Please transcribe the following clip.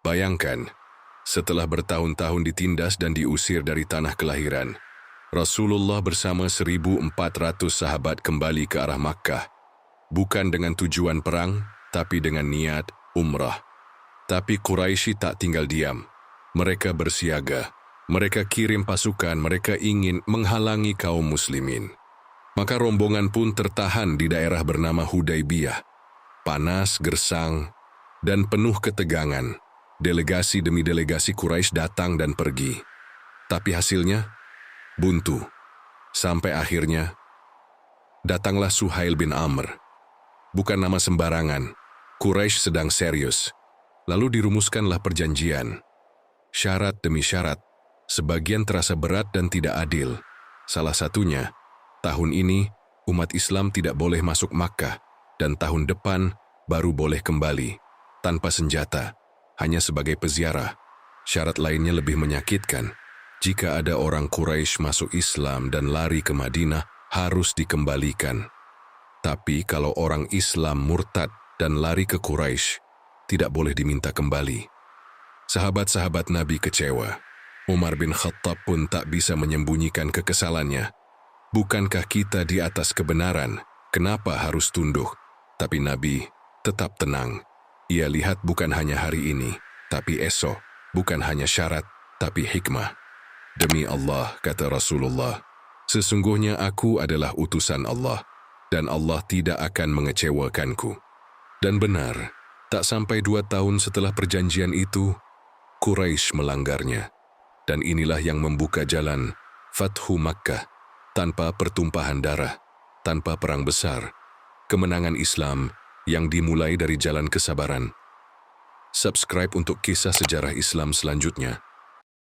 Bayangkan, setelah bertahun-tahun ditindas dan diusir dari tanah kelahiran, Rasulullah bersama 1.400 sahabat kembali ke arah Makkah, bukan dengan tujuan perang, tapi dengan niat umrah. Tapi Quraisy tak tinggal diam. Mereka bersiaga. Mereka kirim pasukan, mereka ingin menghalangi kaum muslimin. Maka rombongan pun tertahan di daerah bernama Hudaybiyah. Panas, gersang, dan penuh ketegangan. Delegasi demi delegasi Quraisy datang dan pergi. Tapi hasilnya buntu. Sampai akhirnya datanglah Suhail bin Amr. Bukan nama sembarangan. Quraisy sedang serius. Lalu dirumuskanlah perjanjian. Syarat demi syarat. Sebagian terasa berat dan tidak adil. Salah satunya, tahun ini umat Islam tidak boleh masuk Makkah dan tahun depan baru boleh kembali tanpa senjata, hanya sebagai peziarah. Syarat lainnya lebih menyakitkan. Jika ada orang Quraisy masuk Islam dan lari ke Madinah, harus dikembalikan. Tapi kalau orang Islam murtad dan lari ke Quraisy, tidak boleh diminta kembali. Sahabat-sahabat Nabi kecewa. Umar bin Khattab pun tak bisa menyembunyikan kekesalannya. Bukankah kita di atas kebenaran? Kenapa harus tunduk? Tapi Nabi tetap tenang. Ia lihat bukan hanya hari ini, tapi esok. Bukan hanya syarat, tapi hikmah. Demi Allah, kata Rasulullah, sesungguhnya aku adalah utusan Allah, dan Allah tidak akan mengecewakanku. Dan benar, tak sampai 2 tahun setelah perjanjian itu, Quraisy melanggarnya. Dan inilah yang membuka jalan Fathu Makkah, tanpa pertumpahan darah, tanpa perang besar, kemenangan Islam yang dimulai dari jalan kesabaran. Subscribe untuk kisah sejarah Islam selanjutnya.